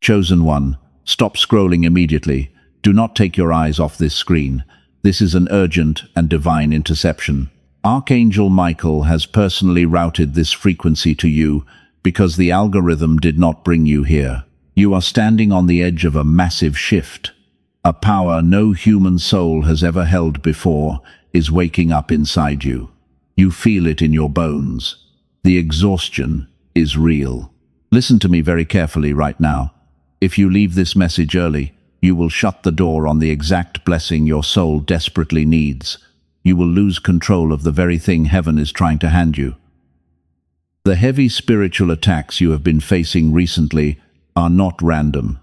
Chosen one, stop scrolling immediately. Do not take your eyes off this screen. This is an urgent and divine interception. Archangel Michael has personally routed this frequency to you because the algorithm did not bring you here. You are standing on the edge of a massive shift. A power no human soul has ever held before is waking up inside you. You feel it in your bones. The exhaustion is real. Listen to me very carefully right now. If you leave this message early, you will shut the door on the exact blessing your soul desperately needs. You will lose control of the very thing heaven is trying to hand you. The heavy spiritual attacks you have been facing recently are not random.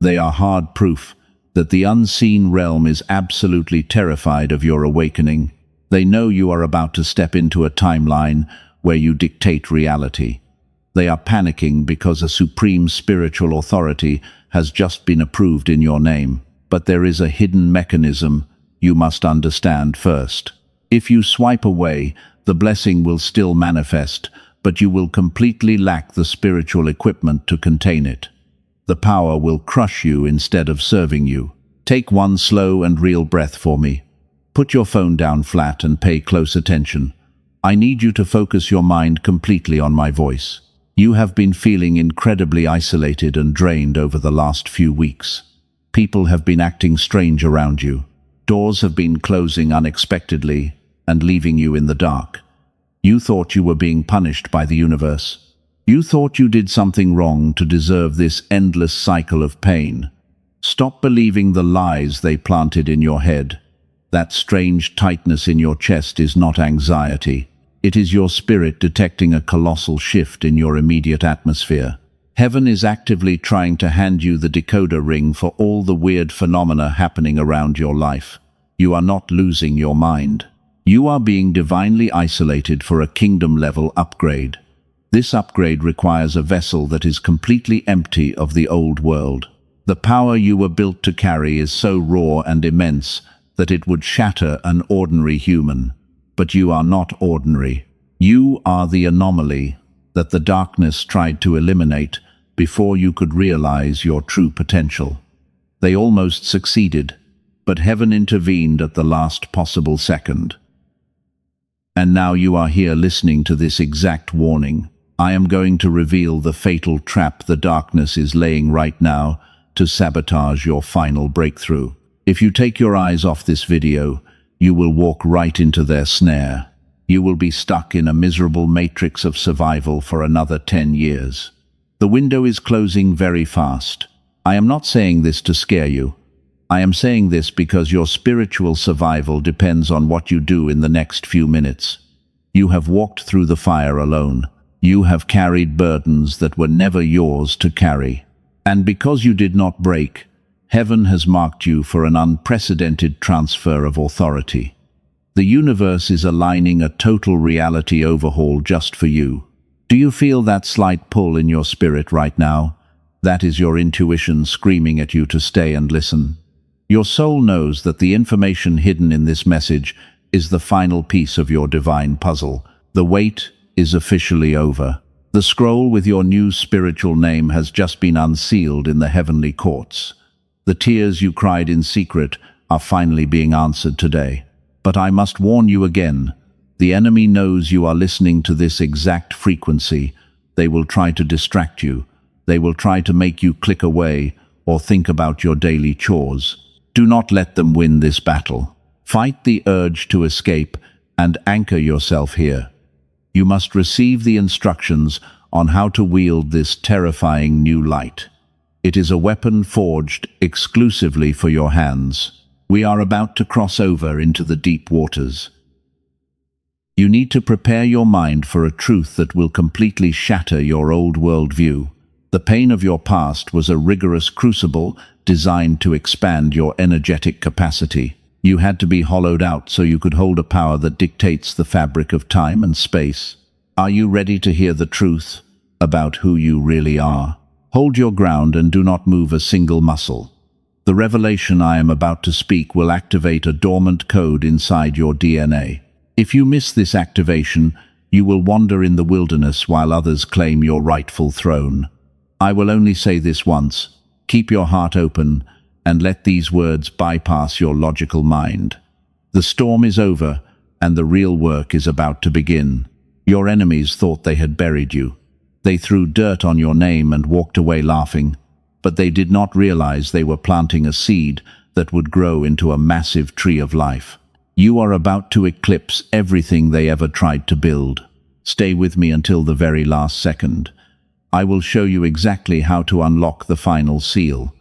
They are hard proof that the unseen realm is absolutely terrified of your awakening. They know you are about to step into a timeline where you dictate reality. They are panicking because a supreme spiritual authority has just been approved in your name. But there is a hidden mechanism you must understand first. If you swipe away, the blessing will still manifest, but you will completely lack the spiritual equipment to contain it. The power will crush you instead of serving you. Take one slow and real breath for me. Put your phone down flat and pay close attention. I need you to focus your mind completely on my voice. You have been feeling incredibly isolated and drained over the last few weeks. People have been acting strange around you. Doors have been closing unexpectedly and leaving you in the dark. You thought you were being punished by the universe. You thought you did something wrong to deserve this endless cycle of pain. Stop believing the lies they planted in your head. That strange tightness in your chest is not anxiety. It is your spirit detecting a colossal shift in your immediate atmosphere. Heaven is actively trying to hand you the decoder ring for all the weird phenomena happening around your life. You are not losing your mind. You are being divinely isolated for a kingdom-level upgrade. This upgrade requires a vessel that is completely empty of the old world. The power you were built to carry is so raw and immense that it would shatter an ordinary human. But you are not ordinary. You are the anomaly that the darkness tried to eliminate before you could realize your true potential. They almost succeeded, but heaven intervened at the last possible second. And now you are here listening to this exact warning. I am going to reveal the fatal trap the darkness is laying right now to sabotage your final breakthrough. If you take your eyes off this video, you will walk right into their snare. You will be stuck in a miserable matrix of survival for another 10 years. The window is closing very fast. I am not saying this to scare you. I am saying this because your spiritual survival depends on what you do in the next few minutes. You have walked through the fire alone. You have carried burdens that were never yours to carry. And because you did not break, heaven has marked you for an unprecedented transfer of authority. The universe is aligning a total reality overhaul just for you. Do you feel that slight pull in your spirit right now? That is your intuition screaming at you to stay and listen. Your soul knows that the information hidden in this message is the final piece of your divine puzzle. The wait is officially over. The scroll with your new spiritual name has just been unsealed in the heavenly courts. The tears you cried in secret are finally being answered today. But I must warn you again, the enemy knows you are listening to this exact frequency. They will try to distract you. They will try to make you click away or think about your daily chores. Do not let them win this battle. Fight the urge to escape and anchor yourself here. You must receive the instructions on how to wield this terrifying new light. It is a weapon forged exclusively for your hands. We are about to cross over into the deep waters. You need to prepare your mind for a truth that will completely shatter your old worldview. The pain of your past was a rigorous crucible designed to expand your energetic capacity. You had to be hollowed out so you could hold a power that dictates the fabric of time and space. Are you ready to hear the truth about who you really are? Hold your ground and do not move a single muscle. The revelation I am about to speak will activate a dormant code inside your DNA. If you miss this activation, you will wander in the wilderness while others claim your rightful throne. I will only say this once. Keep your heart open and let these words bypass your logical mind. The storm is over and the real work is about to begin. Your enemies thought they had buried you. They threw dirt on your name and walked away laughing, but they did not realize they were planting a seed that would grow into a massive tree of life. You are about to eclipse everything they ever tried to build. Stay with me until the very last second. I will show you exactly how to unlock the final seal.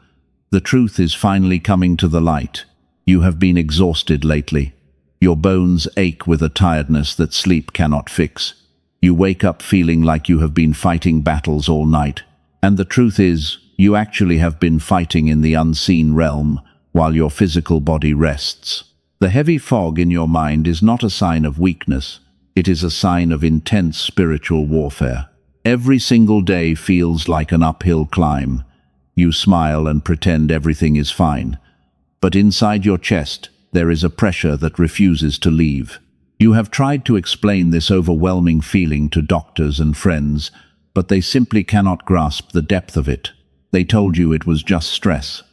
The truth is finally coming to the light. You have been exhausted lately. Your bones ache with a tiredness that sleep cannot fix. You wake up feeling like you have been fighting battles all night. And the truth is, you actually have been fighting in the unseen realm while your physical body rests. The heavy fog in your mind is not a sign of weakness. It is a sign of intense spiritual warfare. Every single day feels like an uphill climb. You smile and pretend everything is fine. But inside your chest, there is a pressure that refuses to leave. You have tried to explain this overwhelming feeling to doctors and friends, but they simply cannot grasp the depth of it. They told you it was just stress.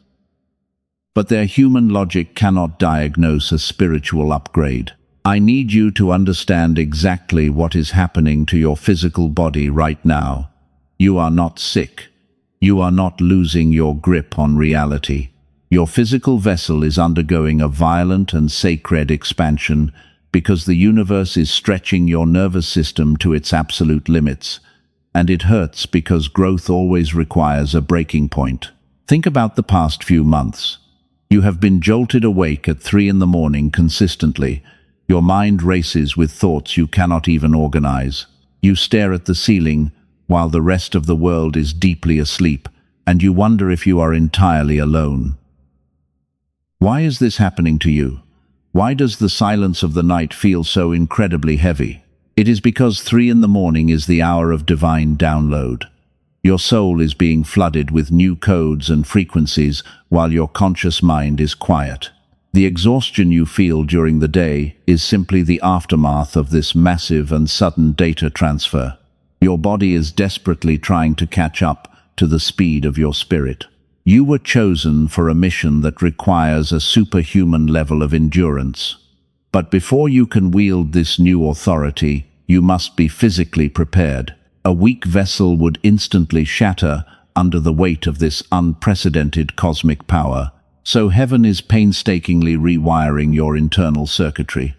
But their human logic cannot diagnose a spiritual upgrade. I need you to understand exactly what is happening to your physical body right now. You are not sick. You are not losing your grip on reality. Your physical vessel is undergoing a violent and sacred expansion because the universe is stretching your nervous system to its absolute limits. And it hurts because growth always requires a breaking point. Think about the past few months. You have been jolted awake at 3 in the morning consistently. Your mind races with thoughts you cannot even organize. You stare at the ceiling while the rest of the world is deeply asleep, and you wonder if you are entirely alone. Why is this happening to you? Why does the silence of the night feel so incredibly heavy? It is because 3 in the morning is the hour of divine download. Your soul is being flooded with new codes and frequencies while your conscious mind is quiet. The exhaustion you feel during the day is simply the aftermath of this massive and sudden data transfer. Your body is desperately trying to catch up to the speed of your spirit. You were chosen for a mission that requires a superhuman level of endurance. But before you can wield this new authority, you must be physically prepared. A weak vessel would instantly shatter under the weight of this unprecedented cosmic power. So heaven is painstakingly rewiring your internal circuitry.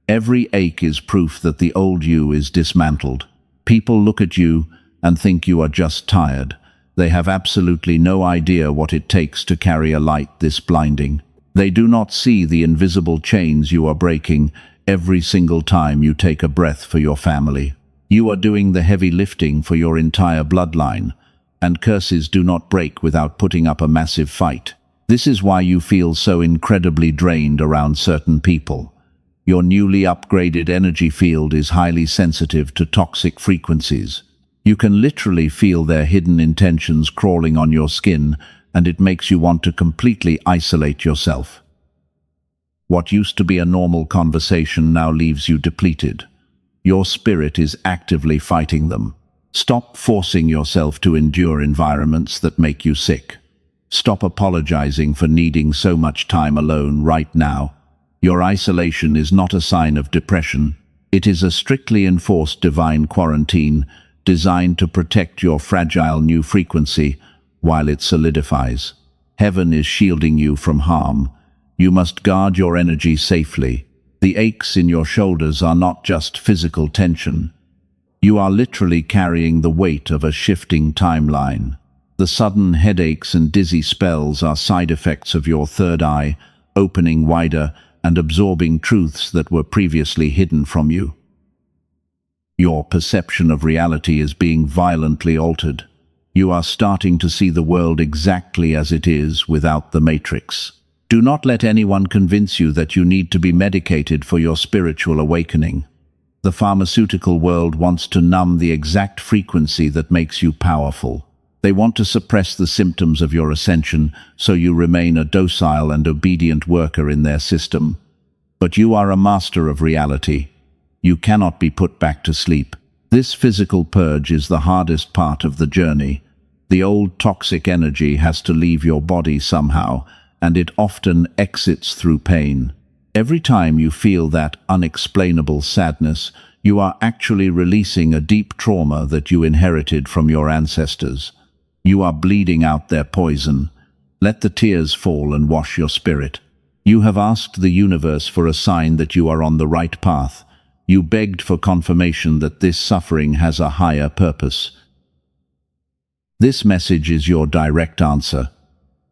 Every ache is proof that the old you is dismantled. People look at you and think you are just tired. They have absolutely no idea what it takes to carry a light this blinding. They do not see the invisible chains you are breaking every single time you take a breath for your family. You are doing the heavy lifting for your entire bloodline, and curses do not break without putting up a massive fight. This is why you feel so incredibly drained around certain people. Your newly upgraded energy field is highly sensitive to toxic frequencies. You can literally feel their hidden intentions crawling on your skin, and it makes you want to completely isolate yourself. What used to be a normal conversation now leaves you depleted. Your spirit is actively fighting them. Stop forcing yourself to endure environments that make you sick. Stop apologizing for needing so much time alone right now. Your isolation is not a sign of depression. It is a strictly enforced divine quarantine designed to protect your fragile new frequency while it solidifies. Heaven is shielding you from harm. You must guard your energy safely. The aches in your shoulders are not just physical tension. You are literally carrying the weight of a shifting timeline. The sudden headaches and dizzy spells are side effects of your third eye opening wider and absorbing truths that were previously hidden from you. Your perception of reality is being violently altered. You are starting to see the world exactly as it is without the matrix. Do not let anyone convince you that you need to be medicated for your spiritual awakening. The pharmaceutical world wants to numb the exact frequency that makes you powerful. They want to suppress the symptoms of your ascension so you remain a docile and obedient worker in their system. But you are a master of reality. You cannot be put back to sleep. This physical purge is the hardest part of the journey. The old toxic energy has to leave your body somehow, and it often exits through pain. Every time you feel that unexplainable sadness, you are actually releasing a deep trauma that you inherited from your ancestors. You are bleeding out their poison. Let the tears fall and wash your spirit. You have asked the universe for a sign that you are on the right path. You begged for confirmation that this suffering has a higher purpose. This message is your direct answer.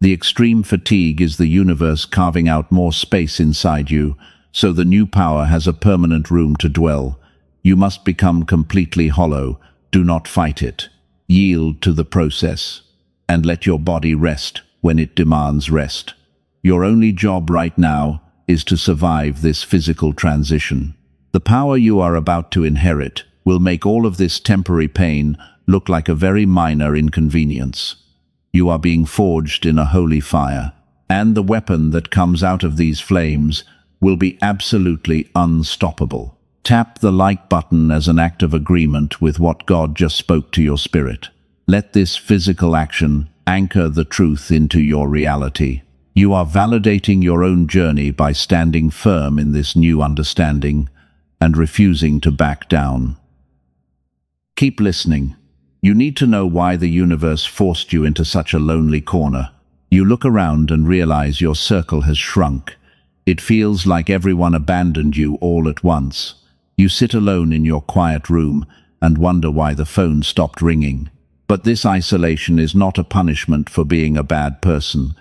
The extreme fatigue is the universe carving out more space inside you, so the new power has a permanent room to dwell. You must become completely hollow. Do not fight it. Yield to the process, and let your body rest when it demands rest. Your only job right now is to survive this physical transition. The power you are about to inherit will make all of this temporary pain look like a very minor inconvenience. You are being forged in a holy fire, and the weapon that comes out of these flames will be absolutely unstoppable. Tap the like button as an act of agreement with what God just spoke to your spirit. Let this physical action anchor the truth into your reality. You are validating your own journey by standing firm in this new understanding and refusing to back down. Keep listening. You need to know why the universe forced you into such a lonely corner. You look around and realize your circle has shrunk. It feels like everyone abandoned you all at once. You sit alone in your quiet room and wonder why the phone stopped ringing. But this isolation is not a punishment for being a bad person,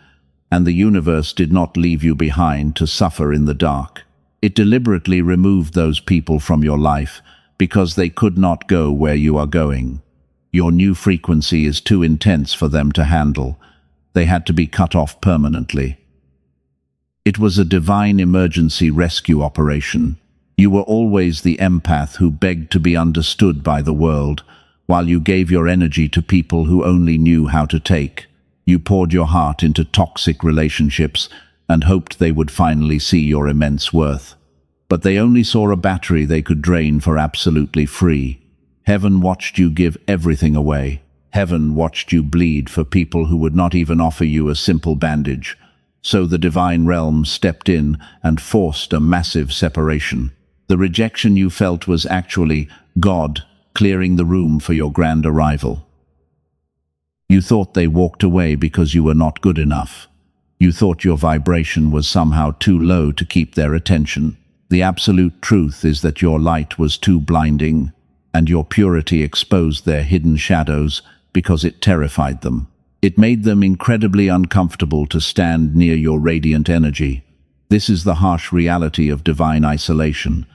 and the universe did not leave you behind to suffer in the dark. It deliberately removed those people from your life because they could not go where you are going. Your new frequency is too intense for them to handle. They had to be cut off permanently. It was a divine emergency rescue operation. You were always the empath who begged to be understood by the world, while you gave your energy to people who only knew how to take. You poured your heart into toxic relationships and hoped they would finally see your immense worth. But they only saw a battery they could drain for absolutely free. Heaven watched you give everything away. Heaven watched you bleed for people who would not even offer you a simple bandage. So the divine realm stepped in and forced a massive separation. The rejection you felt was actually God clearing the room for your grand arrival. You thought they walked away because you were not good enough. You thought your vibration was somehow too low to keep their attention. The absolute truth is that your light was too blinding, and your purity exposed their hidden shadows because it terrified them. It made them incredibly uncomfortable to stand near your radiant energy. This is the harsh reality of divine isolation.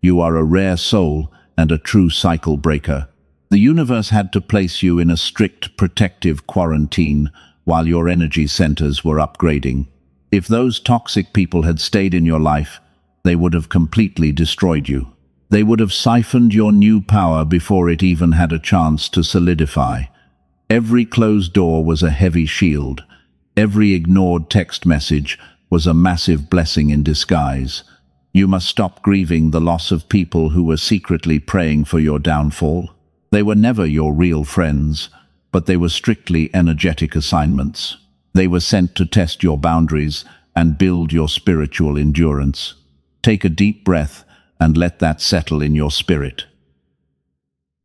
You are a rare soul and a true cycle breaker. The universe had to place you in a strict protective quarantine while your energy centers were upgrading. If those toxic people had stayed in your life, they would have completely destroyed you. They would have siphoned your new power before it even had a chance to solidify. Every closed door was a heavy shield. Every ignored text message was a massive blessing in disguise. You must stop grieving the loss of people who were secretly praying for your downfall. They were never your real friends, but they were strictly energetic assignments. They were sent to test your boundaries and build your spiritual endurance. Take a deep breath and let that settle in your spirit.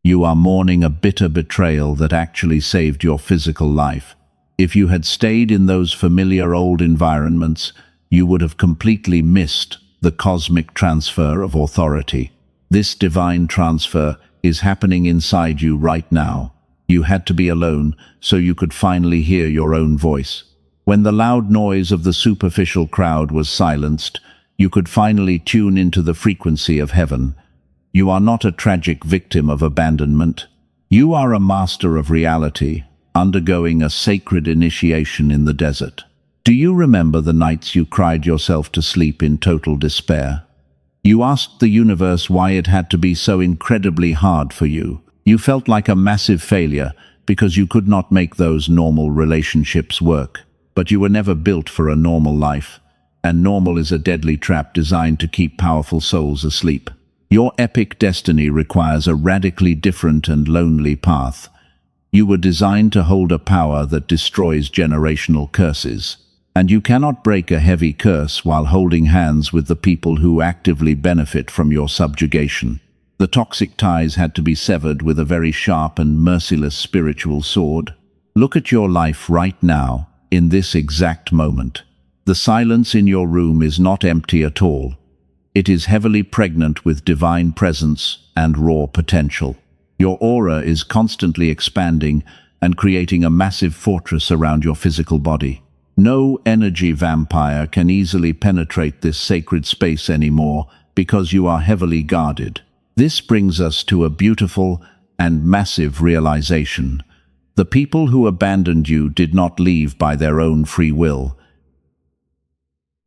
You are mourning a bitter betrayal that actually saved your physical life. If you had stayed in those familiar old environments, you would have completely missed the cosmic transfer of authority. This divine transfer is happening inside you right now. You had to be alone so you could finally hear your own voice. When the loud noise of the superficial crowd was silenced, you could finally tune into the frequency of heaven. You are not a tragic victim of abandonment. You are a master of reality, undergoing a sacred initiation in the desert. Do you remember the nights you cried yourself to sleep in total despair? You asked the universe why it had to be so incredibly hard for you. You felt like a massive failure because you could not make those normal relationships work. But you were never built for a normal life, and normal is a deadly trap designed to keep powerful souls asleep. Your epic destiny requires a radically different and lonely path. You were designed to hold a power that destroys generational curses. And you cannot break a heavy curse while holding hands with the people who actively benefit from your subjugation. The toxic ties had to be severed with a very sharp and merciless spiritual sword. Look at your life right now, in this exact moment. The silence in your room is not empty at all. It is heavily pregnant with divine presence and raw potential. Your aura is constantly expanding and creating a massive fortress around your physical body. No energy vampire can easily penetrate this sacred space anymore because you are heavily guarded. This brings us to a beautiful and massive realization. The people who abandoned you did not leave by their own free will.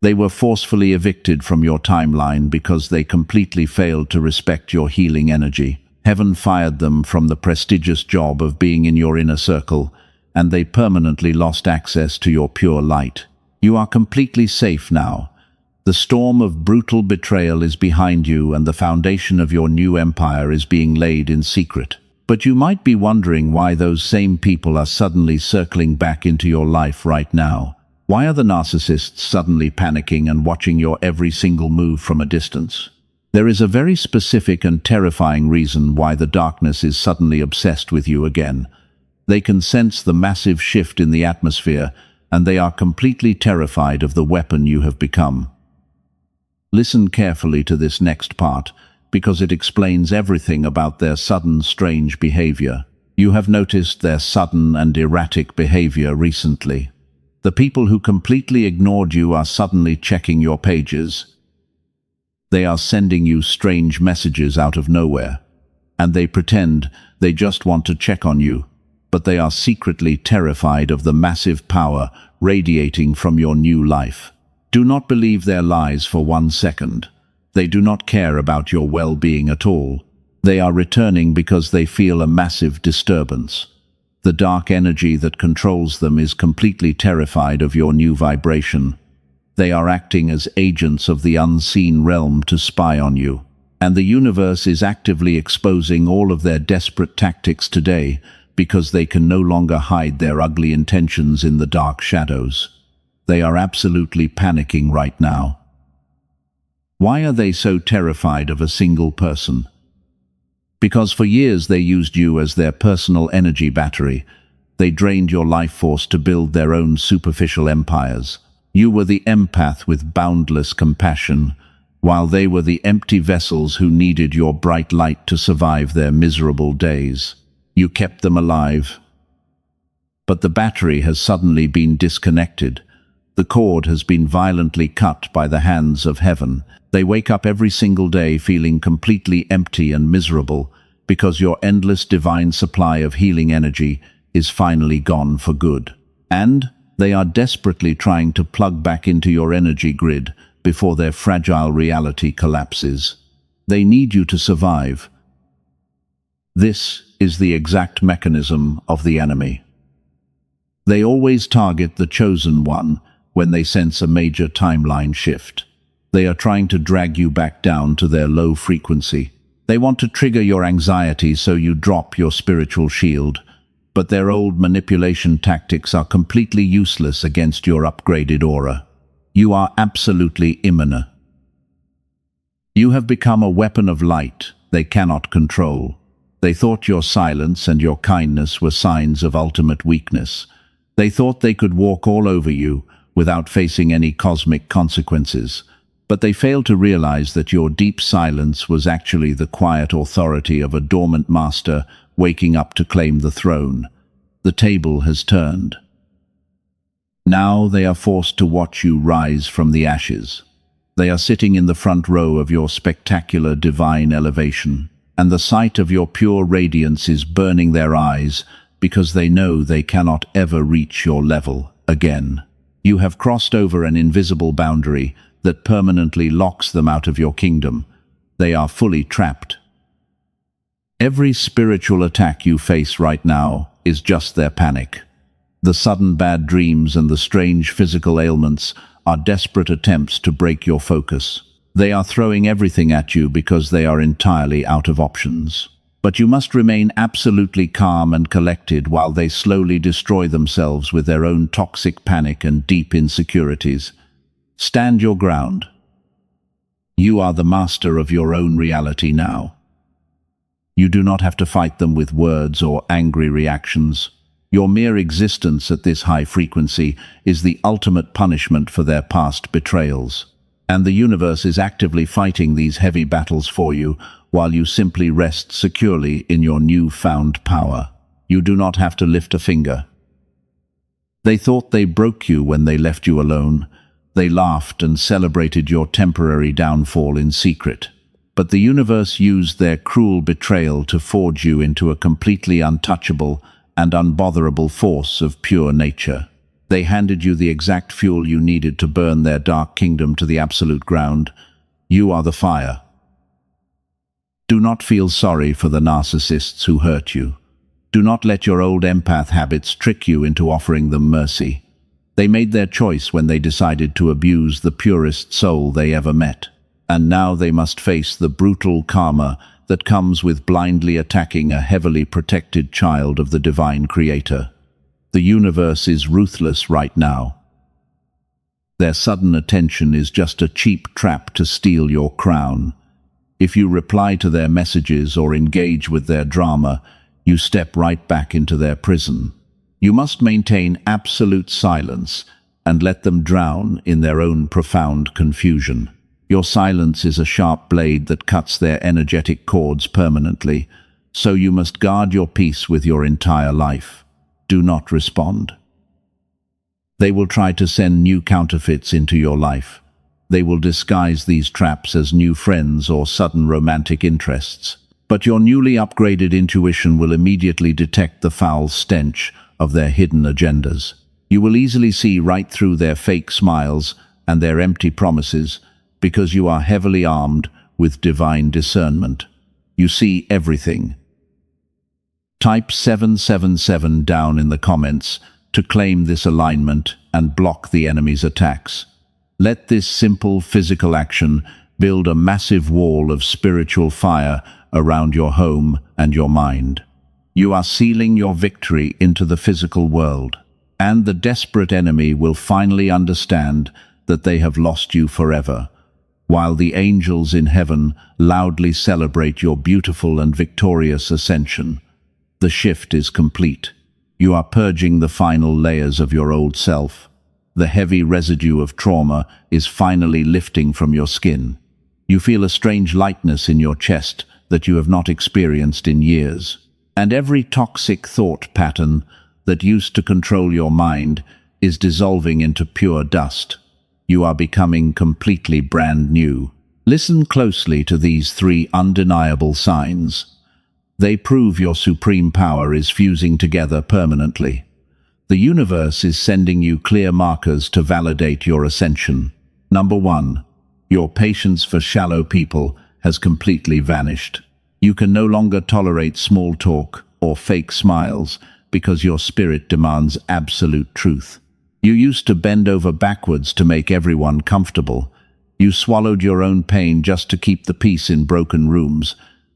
They were forcefully evicted from your timeline because they completely failed to respect your healing energy. Heaven fired them from the prestigious job of being in your inner circle, and they permanently lost access to your pure light. You are completely safe now. The storm of brutal betrayal is behind you, and the foundation of your new empire is being laid in secret. But you might be wondering why those same people are suddenly circling back into your life right now. Why are the narcissists suddenly panicking and watching your every single move from a distance? There is a very specific and terrifying reason why the darkness is suddenly obsessed with you again. They can sense the massive shift in the atmosphere, and they are completely terrified of the weapon you have become. Listen carefully to this next part, because it explains everything about their sudden, strange behavior. You have noticed their sudden and erratic behavior recently. The people who completely ignored you are suddenly checking your pages. They are sending you strange messages out of nowhere, and they pretend they just want to check on you, but they are secretly terrified of the massive power radiating from your new life. Do not believe their lies for 1 second. They do not care about your well-being at all. They are returning because they feel a massive disturbance. The dark energy that controls them is completely terrified of your new vibration. They are acting as agents of the unseen realm to spy on you. And the universe is actively exposing all of their desperate tactics today because they can no longer hide their ugly intentions in the dark shadows. They are absolutely panicking right now. Why are they so terrified of a single person? Because for years they used you as their personal energy battery. They drained your life force to build their own superficial empires. You were the empath with boundless compassion, while they were the empty vessels who needed your bright light to survive their miserable days. You kept them alive. But the battery has suddenly been disconnected. The cord has been violently cut by the hands of heaven. They wake up every single day feeling completely empty and miserable because your endless divine supply of healing energy is finally gone for good. And they are desperately trying to plug back into your energy grid before their fragile reality collapses. They need you to survive. This is the exact mechanism of the enemy. They always target the chosen one when they sense a major timeline shift. They are trying to drag you back down to their low frequency. They want to trigger your anxiety so you drop your spiritual shield. But their old manipulation tactics are completely useless against your upgraded aura. You are absolutely immune. You have become a weapon of light they cannot control. They thought your silence and your kindness were signs of ultimate weakness. They thought they could walk all over you without facing any cosmic consequences. But they failed to realize that your deep silence was actually the quiet authority of a dormant master waking up to claim the throne. The table has turned. Now they are forced to watch you rise from the ashes. They are sitting in the front row of your spectacular divine elevation, and the sight of your pure radiance is burning their eyes because they know they cannot ever reach your level again. You have crossed over an invisible boundary that permanently locks them out of your kingdom. They are fully trapped. Every spiritual attack you face right now is just their panic. The sudden bad dreams and the strange physical ailments are desperate attempts to break your focus. They are throwing everything at you because they are entirely out of options. But you must remain absolutely calm and collected while they slowly destroy themselves with their own toxic panic and deep insecurities. Stand your ground. You are the master of your own reality now. You do not have to fight them with words or angry reactions. Your mere existence at this high frequency is the ultimate punishment for their past betrayals. And the universe is actively fighting these heavy battles for you while you simply rest securely in your newfound power. You do not have to lift a finger. They thought they broke you when they left you alone. They laughed and celebrated your temporary downfall in secret. But the universe used their cruel betrayal to forge you into a completely untouchable and unbotherable force of pure nature. They handed you the exact fuel you needed to burn their dark kingdom to the absolute ground. You are the fire. Do not feel sorry for the narcissists who hurt you. Do not let your old empath habits trick you into offering them mercy. They made their choice when they decided to abuse the purest soul they ever met. And now they must face the brutal karma that comes with blindly attacking a heavily protected child of the divine creator. The universe is ruthless right now. Their sudden attention is just a cheap trap to steal your crown. If you reply to their messages or engage with their drama, you step right back into their prison. You must maintain absolute silence and let them drown in their own profound confusion. Your silence is a sharp blade that cuts their energetic cords permanently, so you must guard your peace with your entire life. Do not respond. They will try to send new counterfeits into your life. They will disguise these traps as new friends or sudden romantic interests. But your newly upgraded intuition will immediately detect the foul stench of their hidden agendas. You will easily see right through their fake smiles and their empty promises because you are heavily armed with divine discernment. You see everything. Type 777 down in the comments to claim this alignment and block the enemy's attacks. Let this simple physical action build a massive wall of spiritual fire around your home and your mind. You are sealing your victory into the physical world, and the desperate enemy will finally understand that they have lost you forever, while the angels in heaven loudly celebrate your beautiful and victorious ascension. The shift is complete. You are purging the final layers of your old self. The heavy residue of trauma is finally lifting from your skin. You feel a strange lightness in your chest that you have not experienced in years. And every toxic thought pattern that used to control your mind is dissolving into pure dust. You are becoming completely brand new. Listen closely to these three undeniable signs. They prove your supreme power is fusing together permanently. The universe is sending you clear markers to validate your ascension. Number 1. Your patience for shallow people has completely vanished. You can no longer tolerate small talk or fake smiles because your spirit demands absolute truth. You used to bend over backwards to make everyone comfortable. You swallowed your own pain just to keep the peace in broken rooms.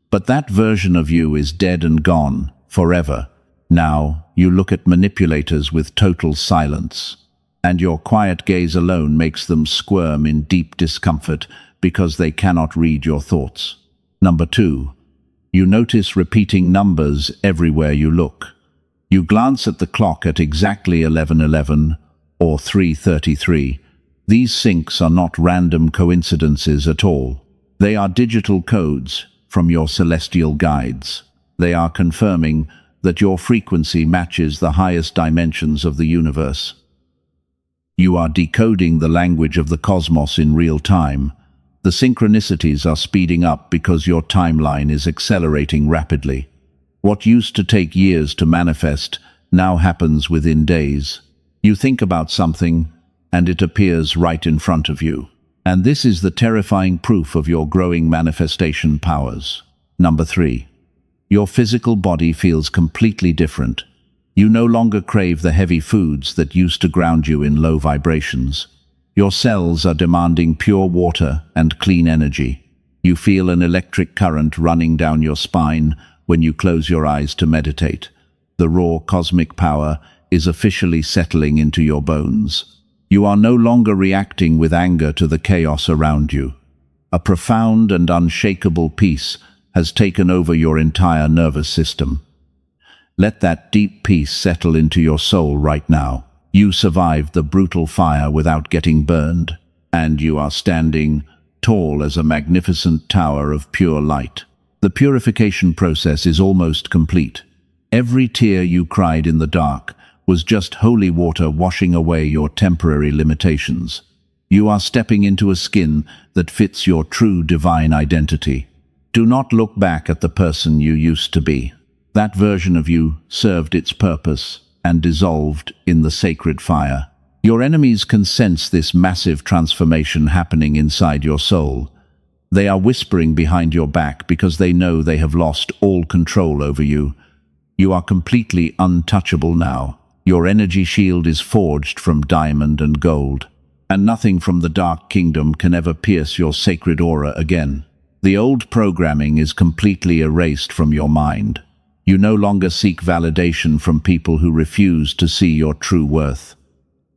But that version of you is dead and gone, forever. Now, you look at manipulators with total silence, and your quiet gaze alone makes them squirm in deep discomfort because they cannot read your thoughts. Number 2. You notice repeating numbers everywhere you look. You glance at the clock at exactly 11:11 or 3:33. These syncs are not random coincidences at all. They are digital codes from your celestial guides. They are confirming that your frequency matches the highest dimensions of the universe. You are decoding the language of the cosmos in real time. The synchronicities are speeding up because your timeline is accelerating rapidly. What used to take years to manifest now happens within days. You think about something, and it appears right in front of you. And this is the terrifying proof of your growing manifestation powers. Number 3. Your physical body feels completely different. You no longer crave the heavy foods that used to ground you in low vibrations. Your cells are demanding pure water and clean energy. You feel an electric current running down your spine, when you close your eyes to meditate. The raw cosmic power is officially settling into your bones. You are no longer reacting with anger to the chaos around you. A profound and unshakable peace has taken over your entire nervous system. Let that deep peace settle into your soul right now. You survived the brutal fire without getting burned, and you are standing tall as a magnificent tower of pure light. The purification process is almost complete. Every tear you cried in the dark was just holy water washing away your temporary limitations. You are stepping into a skin that fits your true divine identity. Do not look back at the person you used to be. That version of you served its purpose and dissolved in the sacred fire. Your enemies can sense this massive transformation happening inside your soul. They are whispering behind your back because they know they have lost all control over you. You are completely untouchable now. Your energy shield is forged from diamond and gold, and nothing from the Dark Kingdom can ever pierce your sacred aura again. The old programming is completely erased from your mind. You no longer seek validation from people who refuse to see your true worth.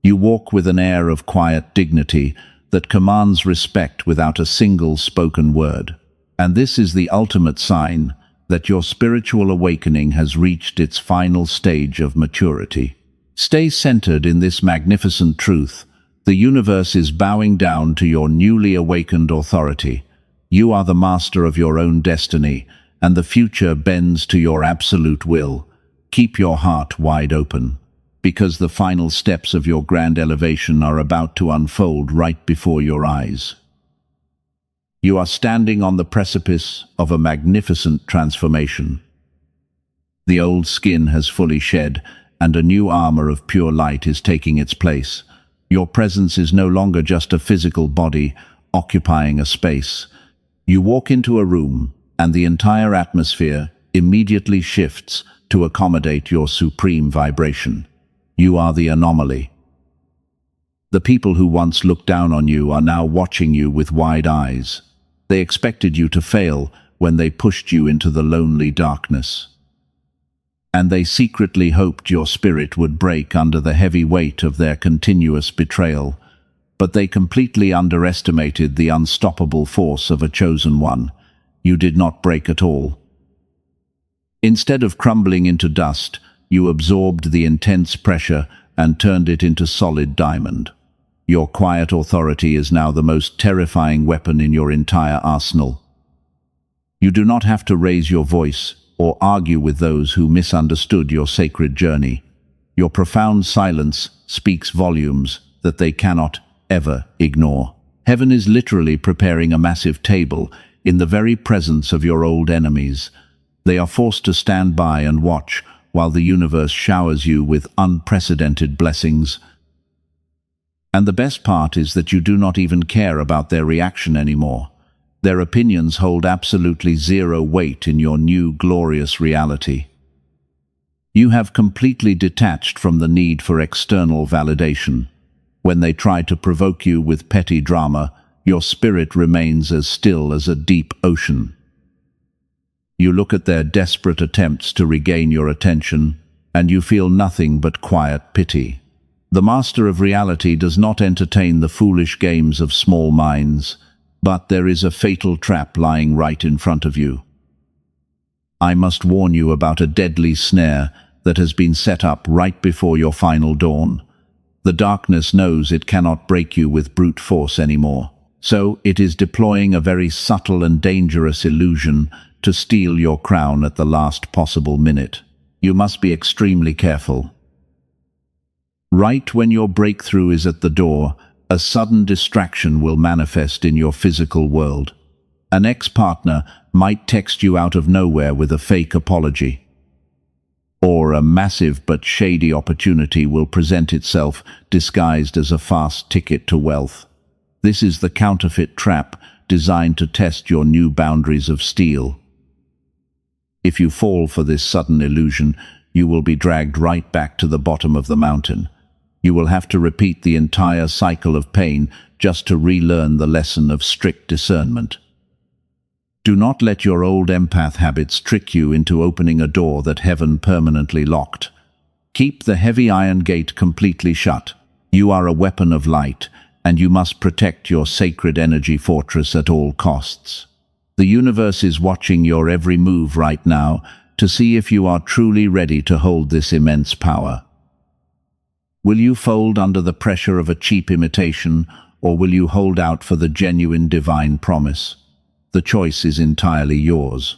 You walk with an air of quiet dignity that commands respect without a single spoken word. And this is the ultimate sign that your spiritual awakening has reached its final stage of maturity. Stay centered in this magnificent truth. The universe is bowing down to your newly awakened authority. You are the master of your own destiny, and the future bends to your absolute will. Keep your heart wide open, because the final steps of your grand elevation are about to unfold right before your eyes. You are standing on the precipice of a magnificent transformation. The old skin has fully shed, and a new armor of pure light is taking its place. Your presence is no longer just a physical body occupying a space. You walk into a room, and the entire atmosphere immediately shifts to accommodate your supreme vibration. You are the anomaly. The people who once looked down on you are now watching you with wide eyes. They expected you to fail when they pushed you into the lonely darkness. And they secretly hoped your spirit would break under the heavy weight of their continuous betrayal. But they completely underestimated the unstoppable force of a chosen one. You did not break at all. Instead of crumbling into dust, you absorbed the intense pressure and turned it into solid diamond. Your quiet authority is now the most terrifying weapon in your entire arsenal. You do not have to raise your voice or argue with those who misunderstood your sacred journey. Your profound silence speaks volumes that they cannot ever ignore. Heaven is literally preparing a massive table in the very presence of your old enemies. They are forced to stand by and watch while the universe showers you with unprecedented blessings. And the best part is that you do not even care about their reaction anymore. Their opinions hold absolutely zero weight in your new glorious reality. You have completely detached from the need for external validation. When they try to provoke you with petty drama, your spirit remains as still as a deep ocean. You look at their desperate attempts to regain your attention, and you feel nothing but quiet pity. The master of reality does not entertain the foolish games of small minds, but there is a fatal trap lying right in front of you. I must warn you about a deadly snare that has been set up right before your final dawn. The darkness knows it cannot break you with brute force anymore, so it is deploying a very subtle and dangerous illusion to steal your crown at the last possible minute. You must be extremely careful. Right when your breakthrough is at the door, a sudden distraction will manifest in your physical world. An ex-partner might text you out of nowhere with a fake apology. Or a massive but shady opportunity will present itself disguised as a fast ticket to wealth. This is the counterfeit trap designed to test your new boundaries of steel. If you fall for this sudden illusion, you will be dragged right back to the bottom of the mountain. You will have to repeat the entire cycle of pain just to relearn the lesson of strict discernment. Do not let your old empath habits trick you into opening a door that heaven permanently locked. Keep the heavy iron gate completely shut. You are a weapon of light, and you must protect your sacred energy fortress at all costs. The universe is watching your every move right now to see if you are truly ready to hold this immense power. Will you fold under the pressure of a cheap imitation, or will you hold out for the genuine divine promise? The choice is entirely yours.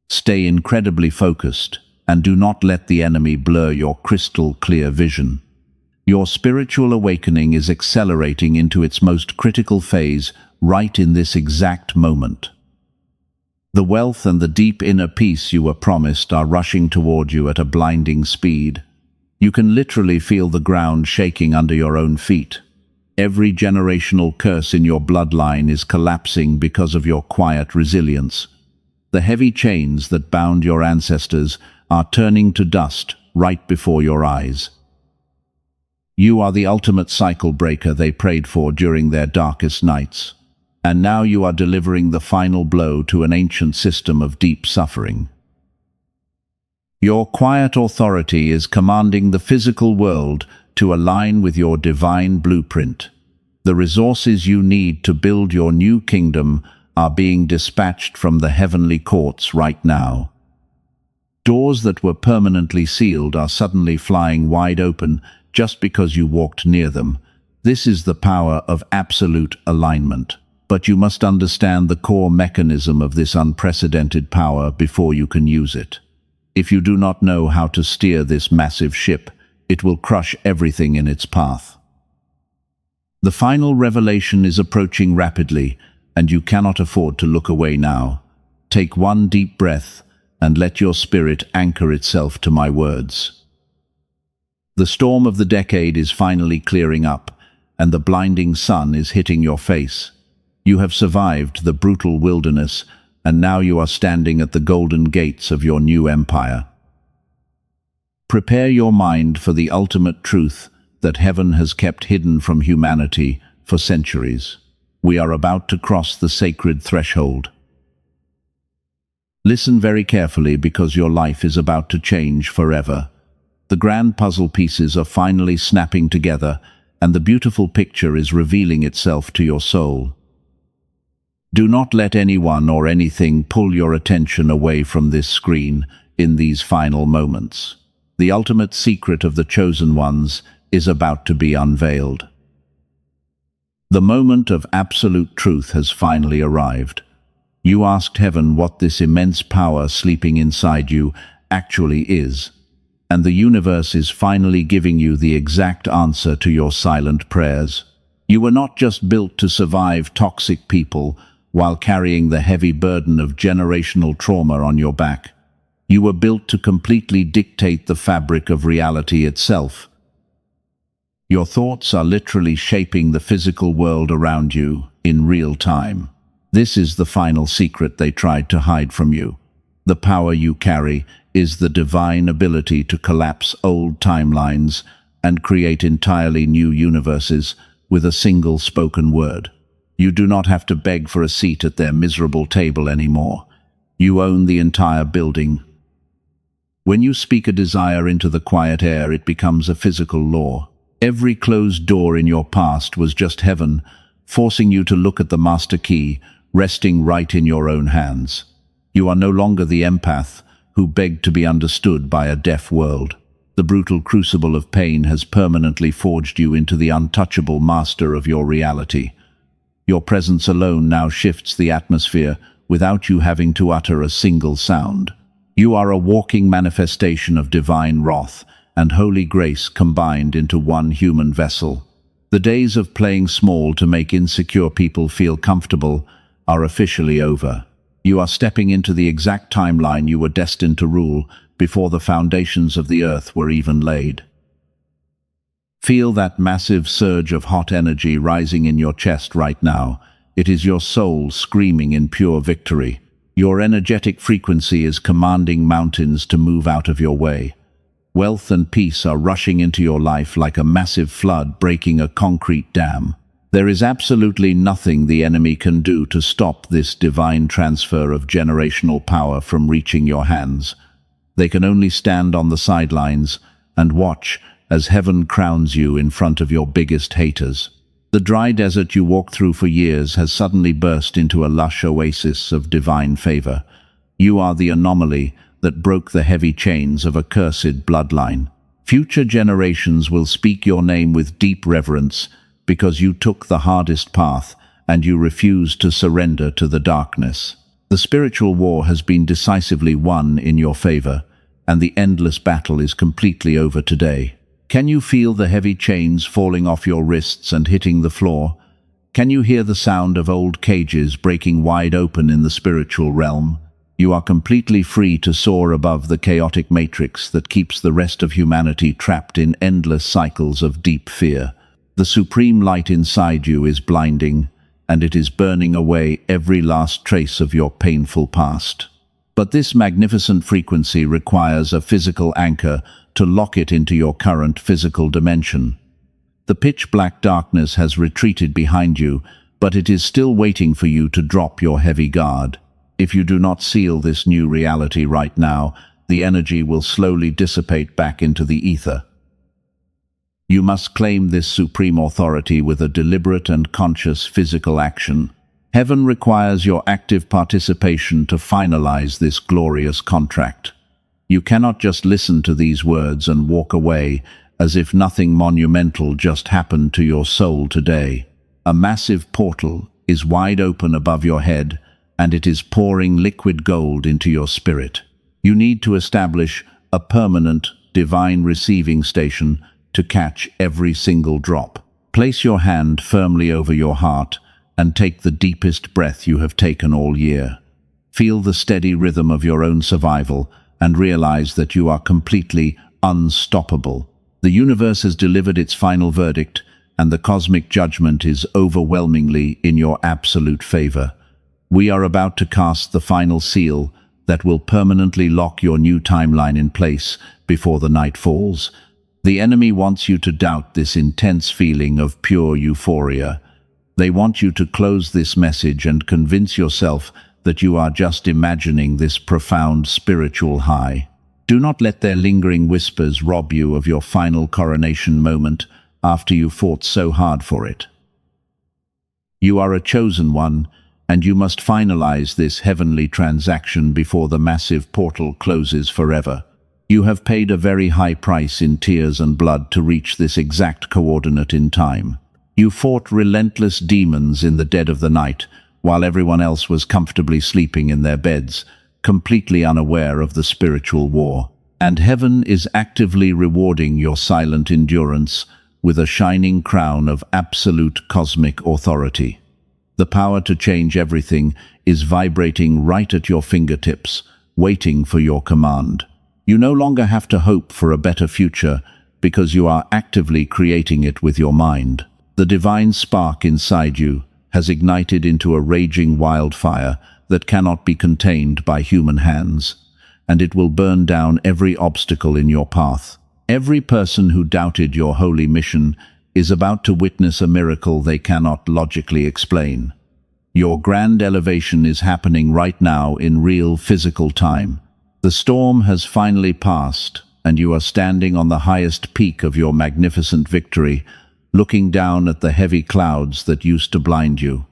Stay incredibly focused, and do not let the enemy blur your crystal-clear vision. Your spiritual awakening is accelerating into its most critical phase right in this exact moment. The wealth and the deep inner peace you were promised are rushing toward you at a blinding speed. You can literally feel the ground shaking under your own feet. Every generational curse in your bloodline is collapsing because of your quiet resilience. The heavy chains that bound your ancestors are turning to dust right before your eyes. You are the ultimate cycle breaker they prayed for during their darkest nights. And now you are delivering the final blow to an ancient system of deep suffering. Your quiet authority is commanding the physical world to align with your divine blueprint. The resources you need to build your new kingdom are being dispatched from the heavenly courts right now. Doors that were permanently sealed are suddenly flying wide open just because you walked near them. This is the power of absolute alignment. But you must understand the core mechanism of this unprecedented power before you can use it. If you do not know how to steer this massive ship, it will crush everything in its path. The final revelation is approaching rapidly, and you cannot afford to look away now. Take one deep breath, and let your spirit anchor itself to my words. The storm of the decade is finally clearing up, and the blinding sun is hitting your face. You have survived the brutal wilderness, and now you are standing at the golden gates of your new empire. Prepare your mind for the ultimate truth that heaven has kept hidden from humanity for centuries. We are about to cross the sacred threshold. Listen very carefully, because your life is about to change forever. The grand puzzle pieces are finally snapping together, and the beautiful picture is revealing itself to your soul. Do not let anyone or anything pull your attention away from this screen in these final moments. The ultimate secret of the chosen ones is about to be unveiled. The moment of absolute truth has finally arrived. You asked heaven what this immense power sleeping inside you actually is, and the universe is finally giving you the exact answer to your silent prayers. You were not just built to survive toxic people while carrying the heavy burden of generational trauma on your back. You were built to completely dictate the fabric of reality itself. Your thoughts are literally shaping the physical world around you in real time. This is the final secret they tried to hide from you. The power you carry is the divine ability to collapse old timelines and create entirely new universes with a single spoken word. You do not have to beg for a seat at their miserable table anymore. You own the entire building. When you speak a desire into the quiet air, it becomes a physical law. Every closed door in your past was just heaven, forcing you to look at the master key, resting right in your own hands. You are no longer the empath who begged to be understood by a deaf world. The brutal crucible of pain has permanently forged you into the untouchable master of your reality. Your presence alone now shifts the atmosphere without you having to utter a single sound. You are a walking manifestation of divine wrath and holy grace combined into one human vessel. The days of playing small to make insecure people feel comfortable are officially over. You are stepping into the exact timeline you were destined to rule before the foundations of the earth were even laid. Feel that massive surge of hot energy rising in your chest right now. It is your soul screaming in pure victory. Your energetic frequency is commanding mountains to move out of your way. Wealth and peace are rushing into your life like a massive flood breaking a concrete dam. There is absolutely nothing the enemy can do to stop this divine transfer of generational power from reaching your hands. They can only stand on the sidelines and watch as heaven crowns you in front of your biggest haters. The dry desert you walked through for years has suddenly burst into a lush oasis of divine favor. You are the anomaly that broke the heavy chains of a cursed bloodline. Future generations will speak your name with deep reverence because you took the hardest path and you refused to surrender to the darkness. The spiritual war has been decisively won in your favor, and the endless battle is completely over today. Can you feel the heavy chains falling off your wrists and hitting the floor? Can you hear the sound of old cages breaking wide open in the spiritual realm? You are completely free to soar above the chaotic matrix that keeps the rest of humanity trapped in endless cycles of deep fear. The supreme light inside you is blinding, and it is burning away every last trace of your painful past. But this magnificent frequency requires a physical anchor to lock it into your current physical dimension. The pitch-black darkness has retreated behind you, but it is still waiting for you to drop your heavy guard. If you do not seal this new reality right now, the energy will slowly dissipate back into the ether. You must claim this supreme authority with a deliberate and conscious physical action. Heaven requires your active participation to finalize this glorious contract. You cannot just listen to these words and walk away as if nothing monumental just happened to your soul today. A massive portal is wide open above your head, and it is pouring liquid gold into your spirit. You need to establish a permanent, divine receiving station to catch every single drop. Place your hand firmly over your heart and take the deepest breath you have taken all year. Feel the steady rhythm of your own survival and realize that you are completely unstoppable. The universe has delivered its final verdict, and the cosmic judgment is overwhelmingly in your absolute favor. We are about to cast the final seal that will permanently lock your new timeline in place before the night falls. The enemy wants you to doubt this intense feeling of pure euphoria. They want you to close this message and convince yourself that you are just imagining this profound spiritual high. Do not let their lingering whispers rob you of your final coronation moment after you fought so hard for it. You are a chosen one, and you must finalize this heavenly transaction before the massive portal closes forever. You have paid a very high price in tears and blood to reach this exact coordinate in time. You fought relentless demons in the dead of the night, while everyone else was comfortably sleeping in their beds, completely unaware of the spiritual war. And heaven is actively rewarding your silent endurance with a shining crown of absolute cosmic authority. The power to change everything is vibrating right at your fingertips, waiting for your command. You no longer have to hope for a better future because you are actively creating it with your mind. The divine spark inside you has ignited into a raging wildfire that cannot be contained by human hands, and it will burn down every obstacle in your path. Every person who doubted your holy mission is about to witness a miracle they cannot logically explain. Your grand elevation is happening right now in real physical time. The storm has finally passed, and you are standing on the highest peak of your magnificent victory, looking down at the heavy clouds that used to blind you.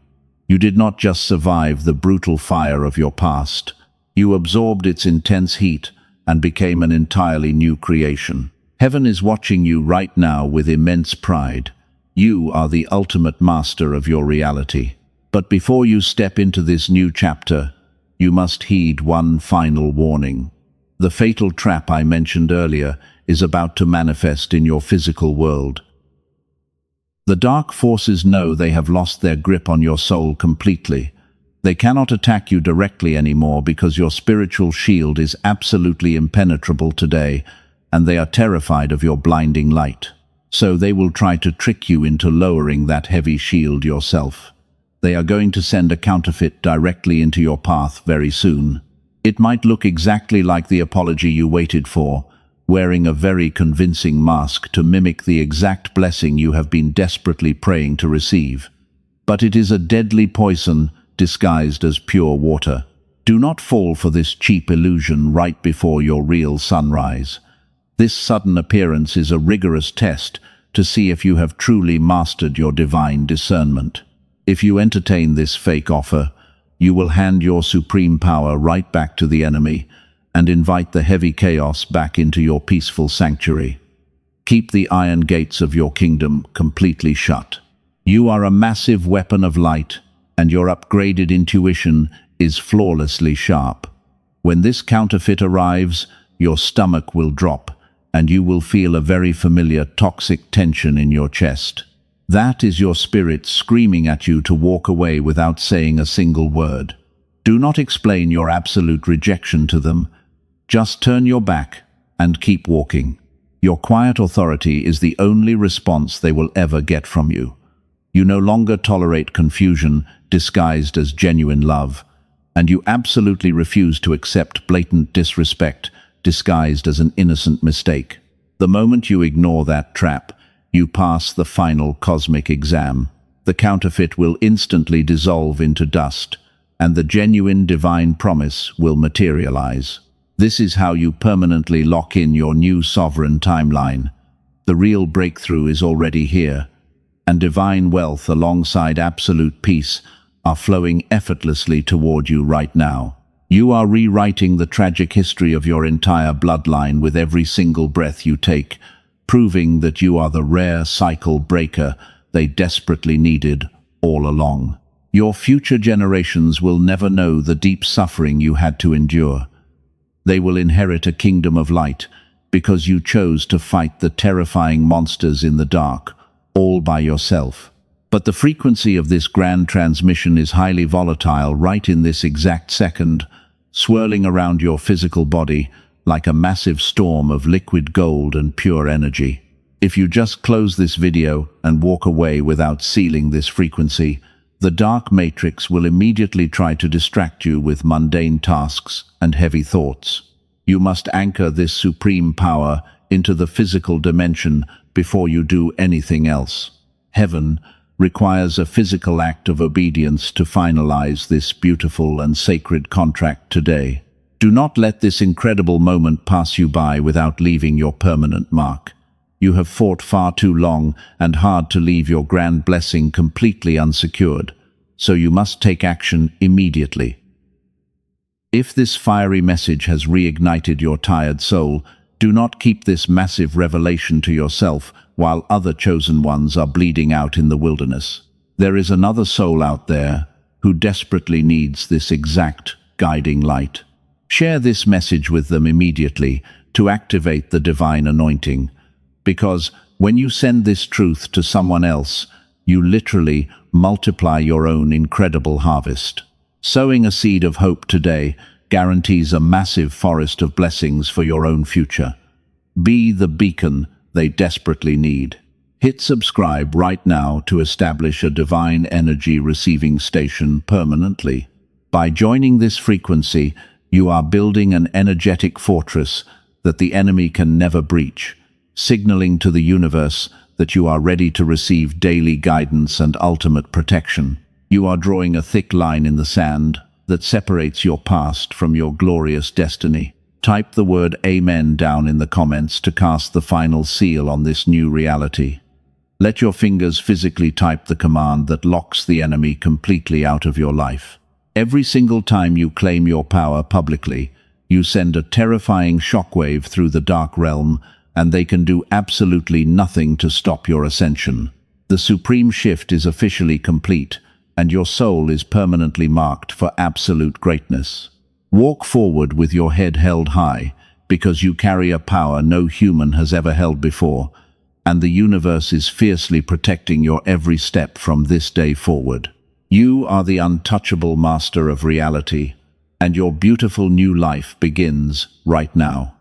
You did not just survive the brutal fire of your past. You absorbed its intense heat and became an entirely new creation. Heaven is watching you right now with immense pride. You are the ultimate master of your reality. But before you step into this new chapter, you must heed one final warning. The fatal trap I mentioned earlier is about to manifest in your physical world. The dark forces know they have lost their grip on your soul completely. They cannot attack you directly anymore because your spiritual shield is absolutely impenetrable today, and they are terrified of your blinding light. So they will try to trick you into lowering that heavy shield yourself. They are going to send a counterfeit directly into your path very soon. It might look exactly like the apology you waited for, wearing a very convincing mask to mimic the exact blessing you have been desperately praying to receive. But it is a deadly poison disguised as pure water. Do not fall for this cheap illusion right before your real sunrise. This sudden appearance is a rigorous test to see if you have truly mastered your divine discernment. If you entertain this fake offer, you will hand your supreme power right back to the enemy and invite the heavy chaos back into your peaceful sanctuary. Keep the iron gates of your kingdom completely shut. You are a massive weapon of light, and your upgraded intuition is flawlessly sharp. When this counterfeit arrives, your stomach will drop, and you will feel a very familiar toxic tension in your chest. That is your spirit screaming at you to walk away without saying a single word. Do not explain your absolute rejection to them. Just turn your back and keep walking. Your quiet authority is the only response they will ever get from you. You no longer tolerate confusion disguised as genuine love, and you absolutely refuse to accept blatant disrespect disguised as an innocent mistake. The moment you ignore that trap, you pass the final cosmic exam. The counterfeit will instantly dissolve into dust, and the genuine divine promise will materialize. This is how you permanently lock in your new sovereign timeline. The real breakthrough is already here, and divine wealth alongside absolute peace are flowing effortlessly toward you right now. You are rewriting the tragic history of your entire bloodline with every single breath you take, proving that you are the rare cycle breaker they desperately needed all along. Your future generations will never know the deep suffering you had to endure. They will inherit a kingdom of light because you chose to fight the terrifying monsters in the dark, all by yourself. But the frequency of this grand transmission is highly volatile right in this exact second, swirling around your physical body like a massive storm of liquid gold and pure energy. If you just close this video and walk away without sealing this frequency, the dark matrix will immediately try to distract you with mundane tasks and heavy thoughts. You must anchor this supreme power into the physical dimension before you do anything else. Heaven requires a physical act of obedience to finalize this beautiful and sacred contract today. Do not let this incredible moment pass you by without leaving your permanent mark. You have fought far too long and hard to leave your grand blessing completely unsecured, so you must take action immediately. If this fiery message has reignited your tired soul, do not keep this massive revelation to yourself while other chosen ones are bleeding out in the wilderness. There is another soul out there who desperately needs this exact guiding light. Share this message with them immediately to activate the divine anointing, because when you send this truth to someone else, you literally multiply your own incredible harvest. Sowing a seed of hope today guarantees a massive forest of blessings for your own future. Be the beacon they desperately need. Hit subscribe right now to establish a divine energy receiving station permanently. By joining this frequency, you are building an energetic fortress that the enemy can never breach, signaling to the universe that you are ready to receive daily guidance and ultimate protection. You are drawing a thick line in the sand that separates your past from your glorious destiny. Type the word Amen down in the comments to cast the final seal on this new reality. Let your fingers physically type the command that locks the enemy completely out of your life. Every single time you claim your power publicly, you send a terrifying shockwave through the dark realm, and they can do absolutely nothing to stop your ascension. The supreme shift is officially complete, and your soul is permanently marked for absolute greatness. Walk forward with your head held high, because you carry a power no human has ever held before, and the universe is fiercely protecting your every step from this day forward. You are the untouchable master of reality, and your beautiful new life begins right now.